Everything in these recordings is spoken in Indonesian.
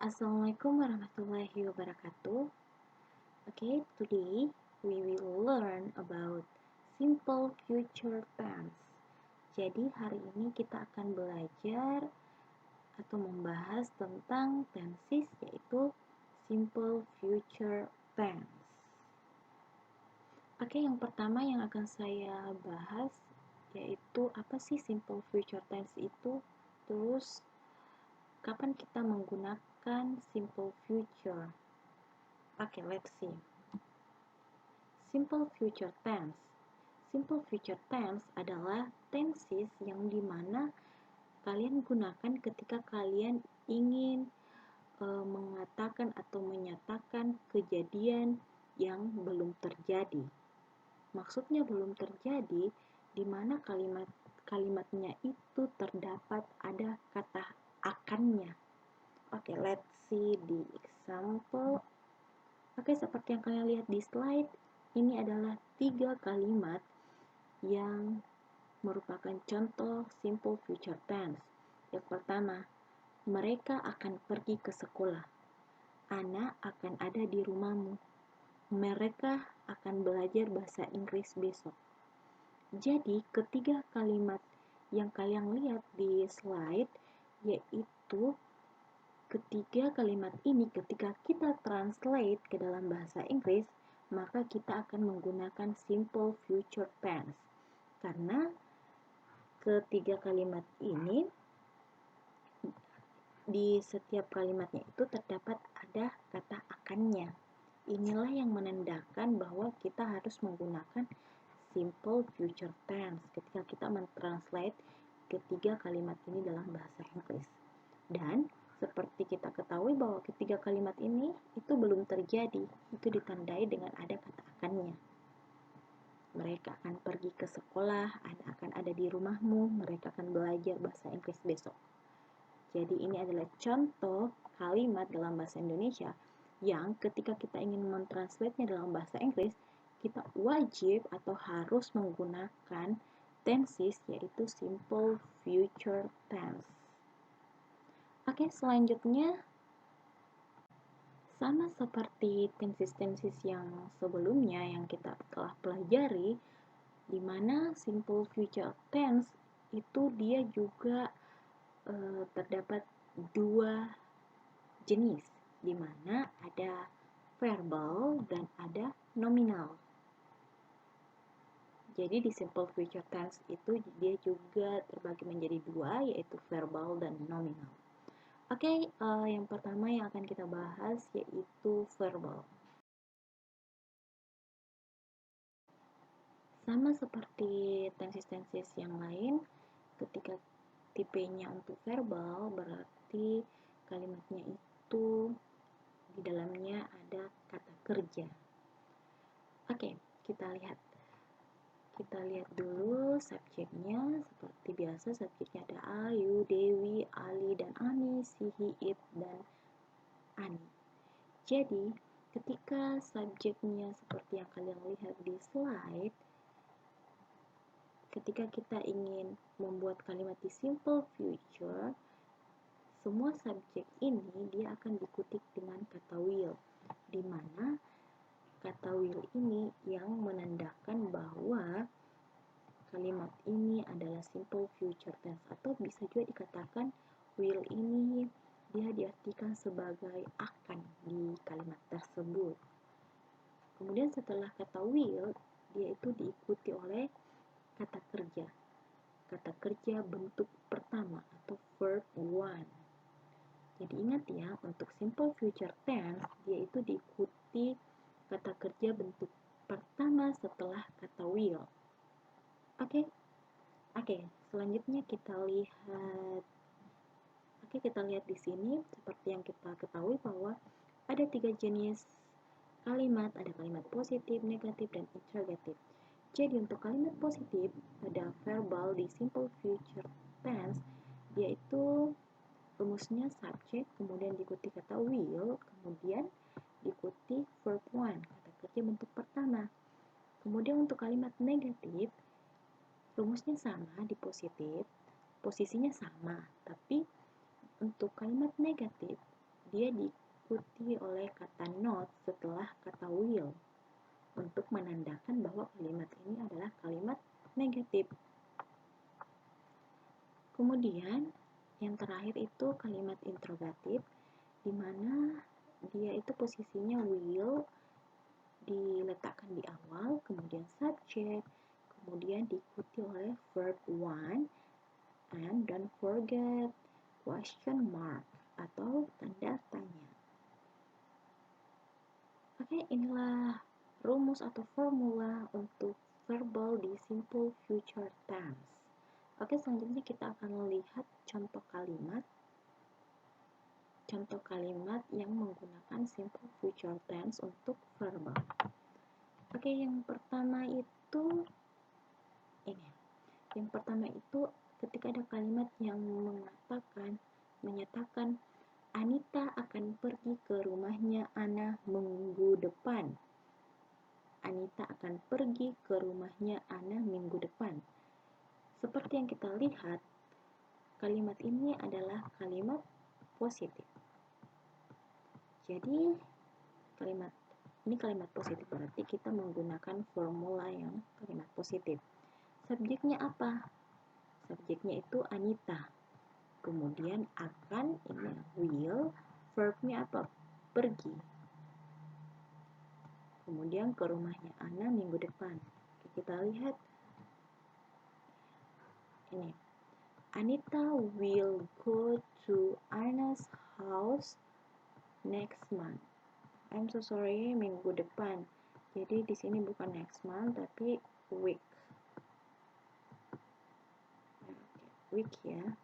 Assalamualaikum warahmatullahi wabarakatuh. Okay, today we will learn about simple future tense. Jadi hari ini kita akan belajar atau membahas tentang tenses yaitu simple future tense. Oke, yang pertama yang akan saya bahas yaitu apa sih simple future tense itu? Terus kapan kita menggunakan simple future? Oke, let's see. Simple future tense. Simple future tense adalah tenses yang dimana kalian gunakan ketika kalian ingin mengatakan atau menyatakan kejadian yang belum terjadi. Maksudnya belum terjadi, di mana kalimatnya itu terdapat ada kata akannya. Oke, let's see the example. Oke, seperti yang kalian lihat di slide, ini adalah 3 kalimat yang merupakan contoh simple future tense. Yang pertama, mereka akan pergi ke sekolah. Ana akan ada di rumahmu. Mereka akan belajar bahasa Inggris besok. Jadi, ketiga kalimat yang kalian lihat di slide yaitu ketiga kalimat ini ketika kita translate ke dalam bahasa Inggris, maka kita akan menggunakan simple future tense. Karena ketiga kalimat ini di setiap kalimatnya itu terdapat ada kata akannya. Inilah yang menandakan bahwa kita harus menggunakan simple future tense ketika kita mentranslate ketiga kalimat ini dalam bahasa Inggris. Dan seperti kita ketahui bahwa ketiga kalimat ini itu belum terjadi, itu ditandai dengan ada kata akannya. Mereka akan pergi ke sekolah, Anda akan ada di rumahmu, mereka akan belajar bahasa Inggris besok. Jadi ini adalah contoh kalimat dalam bahasa Indonesia yang ketika kita ingin mentranslate-nya dalam bahasa Inggris, kita wajib atau harus menggunakan tenses yaitu simple future tense. Oke, selanjutnya sama seperti tenses-tenses yang sebelumnya yang kita telah pelajari, di mana simple future tense itu dia juga terdapat dua jenis, di mana ada verbal dan ada nominal. Jadi di simple future tense itu dia juga terbagi menjadi dua, yaitu verbal dan nominal. Oke, yang pertama yang akan kita bahas yaitu verbal. Sama seperti tenses-tenses yang lain, ketika tipenya untuk verbal berarti kalimatnya itu di dalamnya ada kata kerja. Oke, kita lihat. Kita lihat dulu subjeknya. Seperti biasa subjeknya ada Ayu, Dewi, Ali, dan Ani, Sihi, It, dan Ani. Jadi, ketika subjeknya seperti yang kalian lihat di slide, ketika kita ingin membuat kalimat di simple future, semua subjek ini dia akan dikutip dengan kata will, di mana kata will ini yang menandakan bahwa kalimat ini adalah simple future tense, atau bisa juga dikatakan will ini dia diartikan sebagai akan di kalimat tersebut. Kemudian setelah kata will, dia itu diikuti oleh kata kerja. Kata kerja bentuk pertama atau verb one. Jadi ingat ya, untuk simple future tense, dia itu diikuti kata kerja bentuk pertama setelah kata will. Oke, selanjutnya kita lihat. Kita lihat di sini seperti yang kita ketahui bahwa ada 3 jenis kalimat, ada kalimat positif, negatif, dan interrogatif. Jadi untuk kalimat positif pada verbal di simple future tense, yaitu rumusnya subject, kemudian diikuti kata will, kemudian diikuti verb one, kata kerja bentuk pertama. Kemudian untuk kalimat negatif, rumusnya sama di positif, posisinya sama, tapi untuk kalimat negatif, dia dia diikuti oleh kata not setelah kata will untuk menandakan bahwa kalimat ini adalah kalimat negatif. Kemudian yang terakhir itu kalimat interrogatif, di mana dia itu posisinya will diletakkan di awal, kemudian subject, kemudian diikuti oleh verb one, and don't forget question mark atau tanda tanya. Oke, inilah rumus atau formula untuk verbal di simple future tense. Oke, selanjutnya kita akan melihat contoh kalimat yang menggunakan simple future tense untuk verbal. Oke, yang pertama itu ini. Yang pertama itu ketika ada kalimat yang menyatakan Anita akan pergi ke rumahnya Ana minggu depan. Anita akan pergi ke rumahnya Ana minggu depan. Seperti yang kita lihat, kalimat ini adalah kalimat positif. Jadi, kalimat positif berarti kita menggunakan formula yang kalimat positif. Subjeknya apa? Subjeknya itu Anita. Kemudian akan, ini will, verbnya apa? Pergi. Kemudian ke rumahnya Ana minggu depan. Kita lihat ini. Anita will go to Anna's house next month. I'm so sorry, minggu depan. Jadi di sini bukan next month tapi week. Week ya.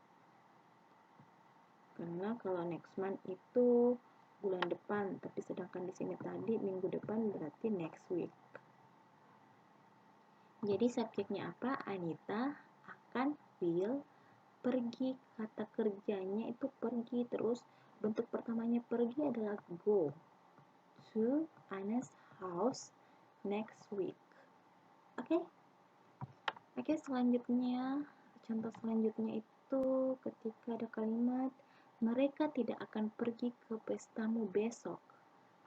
Karena kalau next month itu bulan depan, tapi sedangkan di sini tadi minggu depan berarti next week. Jadi subjeknya apa? Anita akan will pergi, kata kerjanya itu pergi, terus bentuk pertamanya pergi adalah go to Anna's house next week. Oke, selanjutnya, contoh selanjutnya itu ketika ada kalimat mereka tidak akan pergi ke pestamu besok.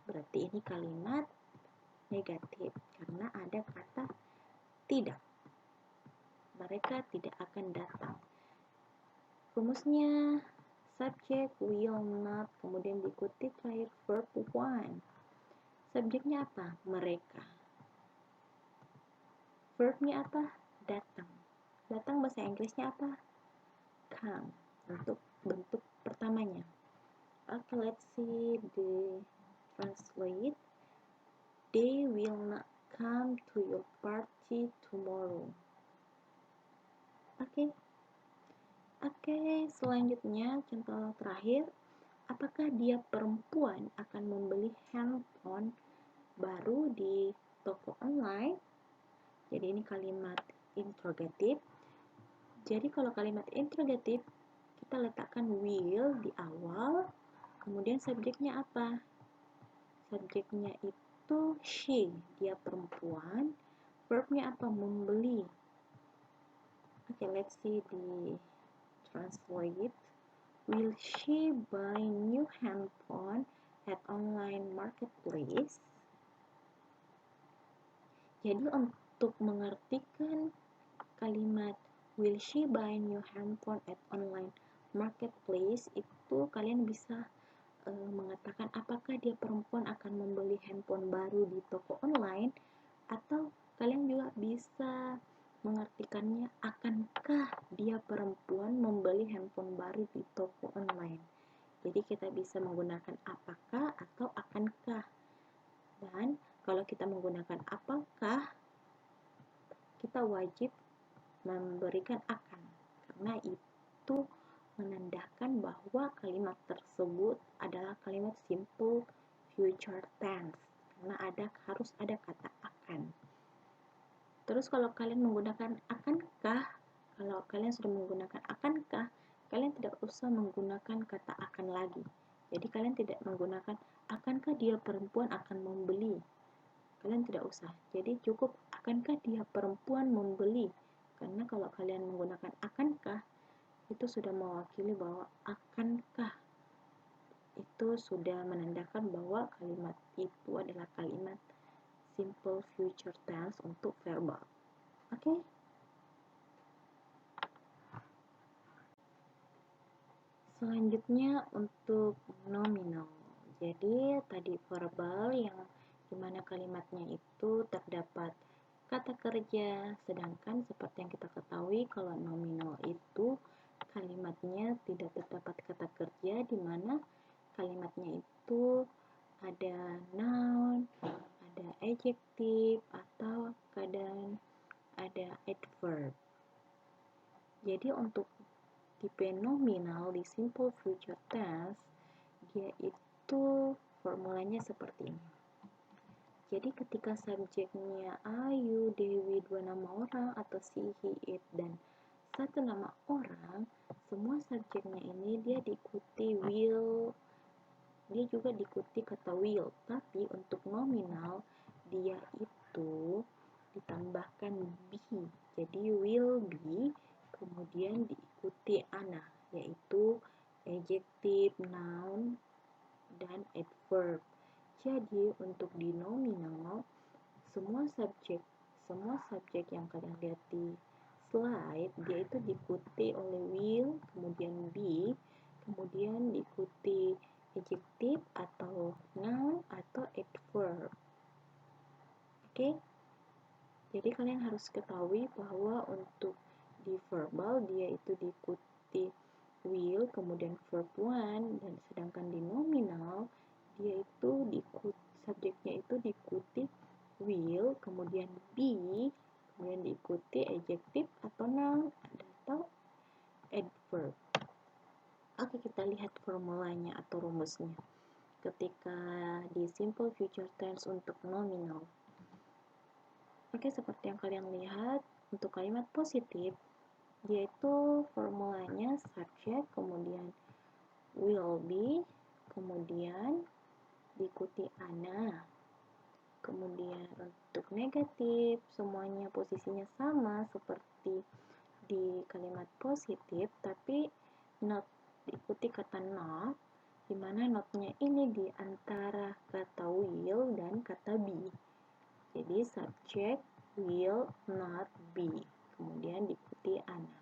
Berarti ini kalimat negatif karena ada kata tidak. Mereka tidak akan datang. Rumusnya subject will not, kemudian diikuti terakhir verb one. Subjeknya apa? Mereka. Verbnya apa? Datang. Datang bahasa Inggrisnya apa? Come. Untuk bentuk pertamanya. Okay, let's see the translate. They will not come to your party tomorrow. Oke, selanjutnya contoh terakhir. Apakah dia perempuan akan membeli handphone baru di toko online? Jadi ini kalimat interrogatif. Jadi kalau kalimat interrogatif kita letakkan will di awal, kemudian subjeknya apa? Subjeknya itu she, dia perempuan. Verbnya apa? Membeli. Oke, let's see the translate. Will she buy new handphone at online marketplace? Jadi untuk mengartikan kalimat will she buy new handphone at online marketplace itu kalian bisa mengatakan apakah dia perempuan akan membeli handphone baru di toko online, atau kalian juga bisa mengartikannya akankah dia perempuan membeli handphone baru di toko online. Jadi kita bisa menggunakan apakah atau akankah. Dan kalau kita menggunakan apakah, kita wajib memberikan akan, karena itu menandakan bahwa kalimat tersebut adalah kalimat simple future tense, karena harus ada kata akan. Terus kalau kalian menggunakan akankah, kalau kalian sudah menggunakan akankah, kalian tidak usah menggunakan kata akan lagi. Jadi kalian tidak menggunakan akankah dia perempuan akan membeli. Kalian tidak usah. Jadi cukup akankah dia perempuan membeli. Karena kalau kalian menggunakan akankah, itu sudah mewakili bahwa akankah itu sudah menandakan bahwa kalimat itu adalah kalimat simple future tense untuk verbal. Oke? Selanjutnya untuk nominal. Jadi tadi verbal yang dimana kalimatnya itu terdapat kata kerja, sedangkan seperti yang kita ketahui kalau nominal itu kalimatnya tidak terdapat kata kerja, dimana kalimatnya itu ada noun, ada adjective, atau kadang ada adverb. Jadi untuk tipe nominal di simple future tense, dia itu formulanya seperti ini. Jadi ketika subjeknya Ayu, Dewi, dua nama orang, atau si, he, it, dan satu nama orang, semua subjeknya ini dia diikuti will, dia juga diikuti kata will. Tapi untuk nominal, dia itu ditambahkan be. Jadi will be, kemudian diikuti ana, yaitu adjective, noun, dan adverb. Jadi untuk di nominal, semua subjek yang kalian lihat di slide, dia itu diikuti oleh will, kemudian be, kemudian diikuti adjective atau noun atau adverb. Oke? Jadi kalian harus ketahui bahwa untuk di verbal dia itu diikuti will, kemudian verb one, dan sedangkan di nominal dia itu subjeknya itu diikuti will, kemudian be, kemudian diikuti adjective atau noun atau adverb. Oke, kita lihat formulanya atau rumusnya ketika di simple future tense untuk nominal. Oke, seperti yang kalian lihat, untuk kalimat positif dia itu formulanya subject, kemudian will be, kemudian diikuti ana. Kemudian untuk negatif, semuanya posisinya sama seperti di kalimat positif, tapi not diikuti kata not, dimana notnya ini di antara kata will dan kata be. Jadi subject will not be, kemudian diikuti ana.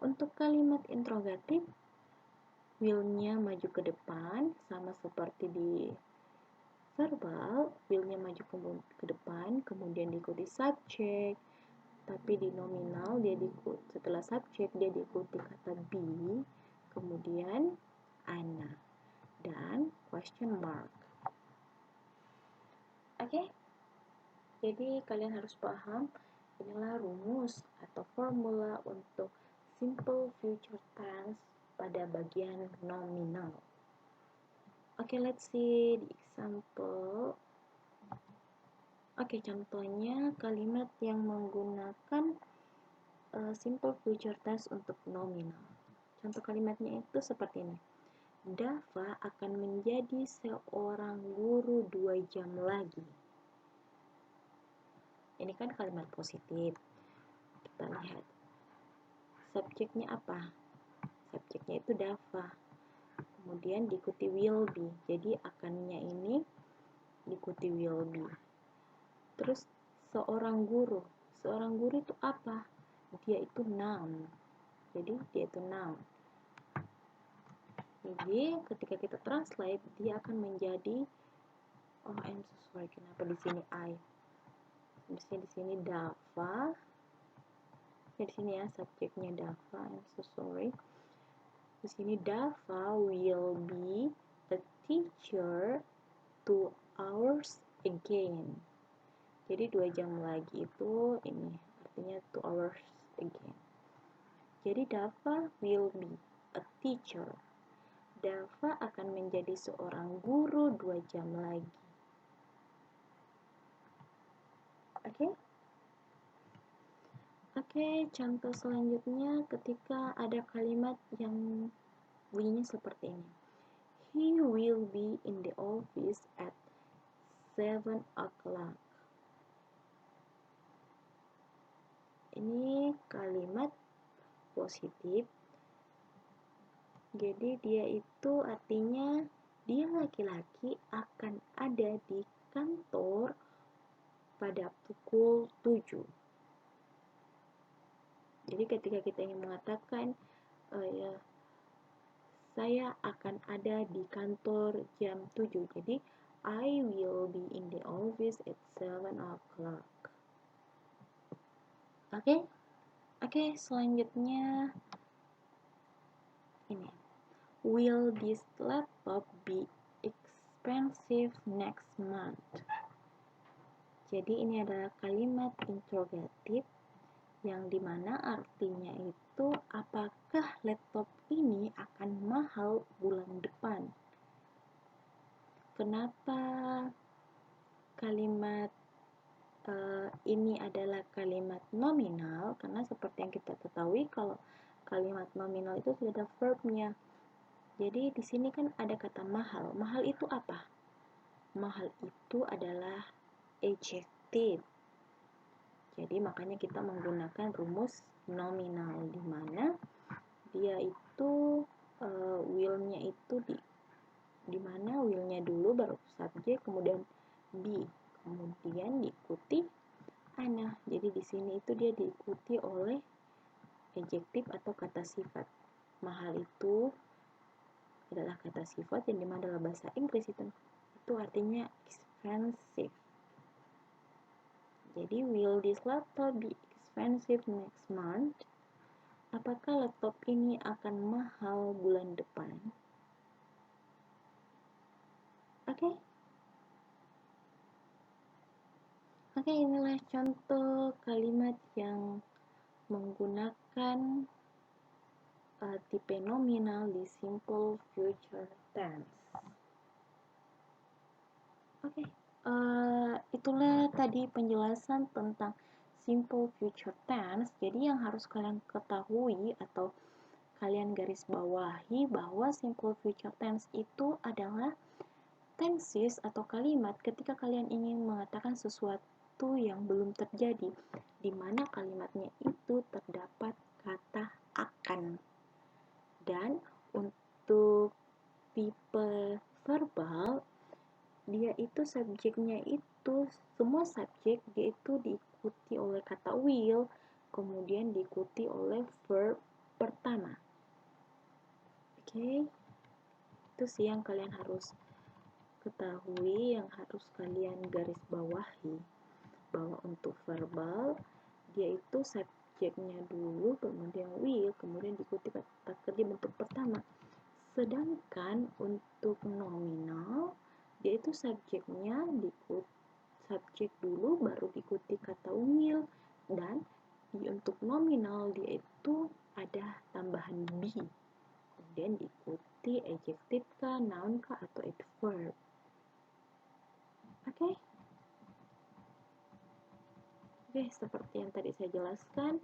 Untuk kalimat interrogatif, will-nya maju ke depan, sama seperti di verbal, will-nya maju ke depan, kemudian diikuti subject, tapi di nominal dia setelah subject dia diikuti kata be, kemudian ana, dan question mark. Oke? Jadi kalian harus paham, inilah rumus atau formula untuk simple future tense pada bagian nominal. Oke, let's see the example. Oke, contohnya kalimat yang menggunakan simple future tense untuk nominal. Contoh kalimatnya itu seperti ini. Dava akan menjadi seorang guru 2 jam lagi. Ini kan kalimat positif. Kita lihat. Subjeknya apa? Subjeknya itu Dava. Kemudian diikuti will be. Jadi akannya ini diikuti will be. Terus seorang guru. Seorang guru itu apa? Dia itu noun. Jadi dia itu noun. Jadi ketika kita translate, dia akan menjadi I'm so sorry, kenapa di sini I? Di sini Dava. Ya, di sini ya subjeknya Dava. I'm so sorry. Di sini Dava will be a teacher 2 hours again. Jadi 2 jam lagi itu ini artinya 2 hours again. Jadi Dava will be a teacher. Dava akan menjadi seorang guru 2 jam lagi. Oke? Oke, contoh selanjutnya ketika ada kalimat yang bunyinya seperti ini. He will be in the office at 7 o'clock. Ini kalimat positif. Jadi dia itu artinya dia laki-laki akan ada di kantor pada pukul 7. Jadi ketika kita ingin mengatakan ya, saya akan ada di kantor jam 7. Jadi I will be in the office at 7 o'clock. Oke, selanjutnya ini. Will this laptop be expensive next month? Jadi ini adalah kalimat interrogatif yang dimana artinya itu apakah laptop ini akan mahal bulan depan. Kenapa kalimat ini adalah kalimat nominal? Karena seperti yang kita ketahui kalau kalimat nominal itu sudah ada verbnya. Jadi di sini kan ada kata mahal. Mahal itu apa? Mahal itu adalah adjective. Jadi makanya kita menggunakan rumus nominal di mana dia itu will-nya itu di mana will-nya dulu baru subjek, kemudian be, kemudian diikuti ana. Jadi di sini itu dia diikuti oleh adjektif atau kata sifat. Mahal itu adalah kata sifat yang dimana dalam bahasa Inggris itu artinya expensive. Jadi will this laptop be expensive next month? Apakah laptop ini akan mahal bulan depan? Oke, inilah contoh kalimat yang menggunakan tipe nominal di simple future tense. Itulah tadi penjelasan tentang simple future tense. Jadi yang harus kalian ketahui atau kalian garis bawahi bahwa simple future tense itu adalah tenses atau kalimat ketika kalian ingin mengatakan sesuatu yang belum terjadi, di mana kalimatnya itu terdapat kata akan. Dan untuk tipe verbal, dia itu subjeknya itu semua subjek dia itu diikuti oleh kata will, kemudian diikuti oleh verb pertama. Itu sih yang kalian harus ketahui, yang harus kalian garis bawahi, bahwa untuk verbal dia itu subjeknya dulu, kemudian will, kemudian diikuti kata kerja bentuk pertama. Sedangkan untuk nominal dia itu subjeknya subjek dulu baru diikuti kata will, dan untuk nominal dia itu ada tambahan be, kemudian diikuti adjektif kah, noun kah, atau adverb. Oke, seperti yang tadi saya jelaskan,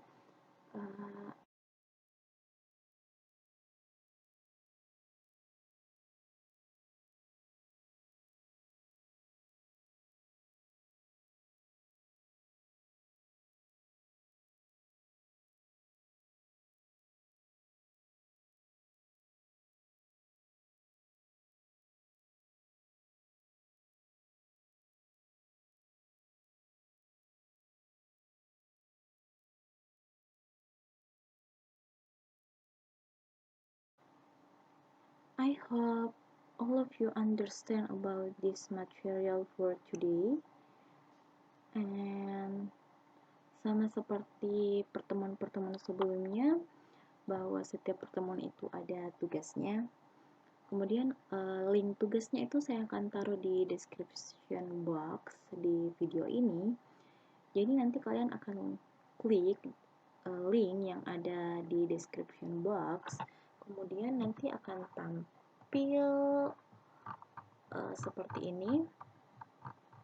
I hope all of you understand about this material for today. And sama seperti pertemuan-pertemuan sebelumnya, bahwa setiap pertemuan itu ada tugasnya. Kemudian link tugasnya itu saya akan taruh di description box di video ini. Jadi nanti kalian akan klik link yang ada di description box, kemudian nanti akan tampil seperti ini.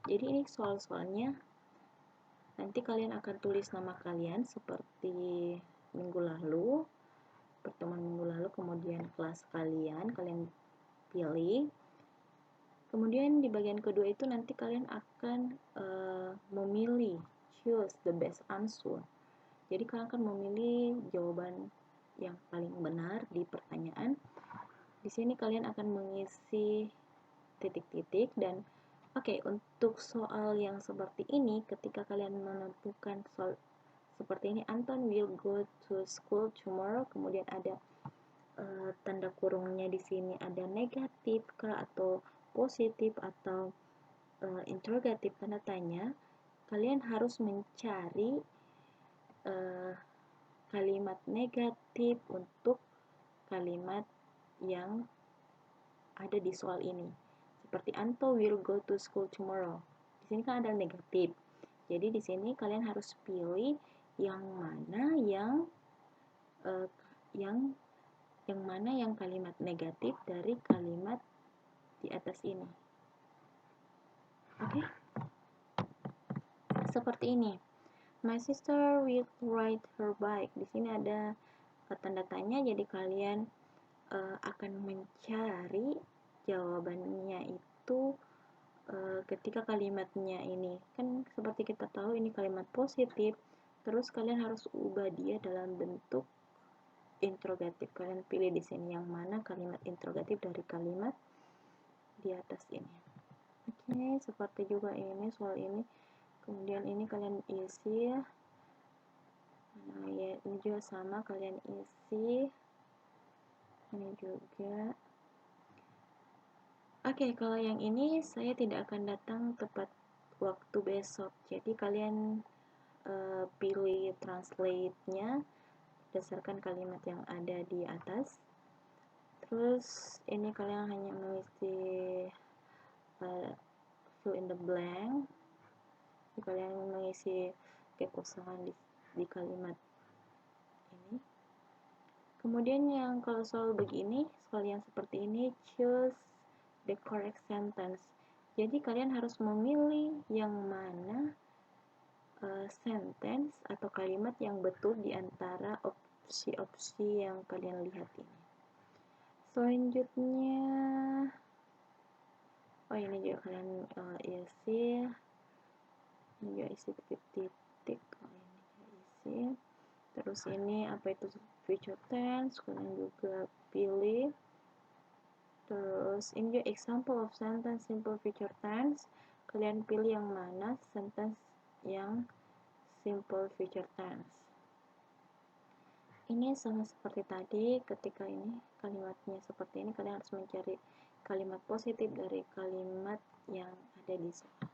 Jadi ini soal-soalnya, nanti kalian akan tulis nama kalian seperti minggu lalu, pertemuan minggu lalu, kemudian kelas kalian pilih. Kemudian di bagian kedua itu nanti kalian akan memilih, choose the best answer. Jadi kalian akan memilih jawaban yang paling benar di pertanyaan. Di sini kalian akan mengisi titik-titik dan oke, untuk soal yang seperti ini ketika kalian menemukan soal seperti ini, Anton will go to school tomorrow, kemudian ada tanda kurungnya di sini ada negatif kah atau positif atau interrogatif tanda tanya, kalian harus mencari kalimat negatif untuk kalimat yang ada di soal ini. Seperti Anto will go to school tomorrow. Di sini kan ada negatif. Jadi di sini kalian harus pilih yang mana yang kalimat negatif dari kalimat di atas ini. Oke? Seperti ini. My sister will ride her bike. Di sini ada tanda tanya, jadi kalian akan mencari jawabannya itu ketika kalimatnya ini kan seperti kita tahu ini kalimat positif, terus kalian harus ubah dia dalam bentuk interrogatif. Kalian pilih di sini yang mana kalimat interrogatif dari kalimat di atas ini. Oke, seperti juga ini soal ini. Kemudian ini kalian isi ya. Nah, ya ini juga sama kalian isi. Ini juga. Oke, kalau yang ini saya tidak akan datang tepat waktu besok. Jadi kalian pilih translate-nya berdasarkan kalimat yang ada di atas. Terus ini kalian hanya mengisi fill in the blank. Jadi, kalian mengisi kekosongan di kalimat ini. Kemudian yang kalau soal begini, soal yang seperti ini, choose the correct sentence. Jadi kalian harus memilih yang mana sentence atau kalimat yang betul di antara opsi-opsi yang kalian lihat ini. Selanjutnya, ini juga kalian isi. Ini juga isi titik-titik. Ini juga isi. Terus ini apa itu future tense, kalian juga pilih. Terus ini juga example of sentence simple future tense. Kalian pilih yang mana sentence yang simple future tense. Ini sama seperti tadi, ketika ini kalimatnya seperti ini, kalian harus mencari kalimat positif dari kalimat yang ada di soal.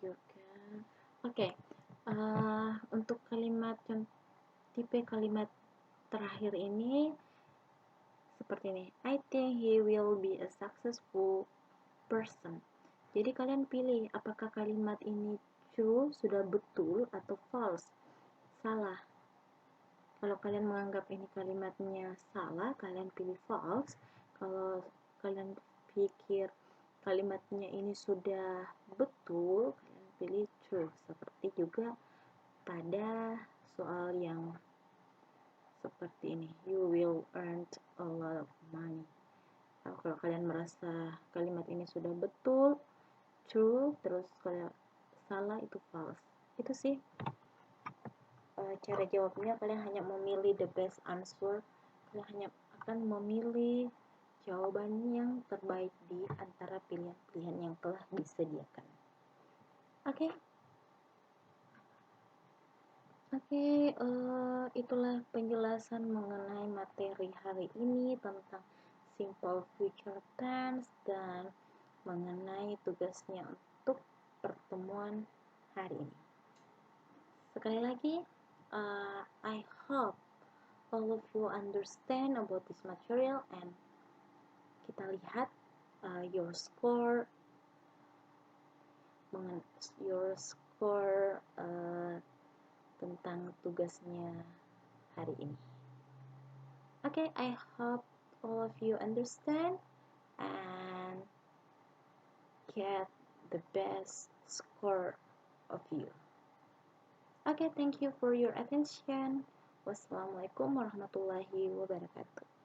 Juga, oke. Untuk kalimat tipe kalimat terakhir ini seperti ini. I think he will be a successful person. Jadi kalian pilih apakah kalimat ini true, sudah betul, atau false, salah. Kalau kalian menganggap ini kalimatnya salah, kalian pilih false. Kalau kalian pikir kalimatnya ini sudah betul, kalian pilih true. Seperti juga pada soal yang seperti ini, you will earn a lot of money. Kalau kalian merasa kalimat ini sudah betul, true, terus kalau salah itu false. Itu sih cara jawabnya. Kalian hanya memilih the best answer. Kalian hanya akan memilih jawaban yang terbaik di antara pilihan-pilihan yang telah disediakan. Oke. Itulah penjelasan mengenai materi hari ini tentang simple future tense dan mengenai tugasnya untuk pertemuan hari ini. Sekali lagi, I hope all of you understand about this material, and kita lihat your score tentang tugasnya hari ini. Okay, I hope all of you understand and get the best score of you. Okay, thank you for your attention. Wassalamualaikum warahmatullahi wabarakatuh.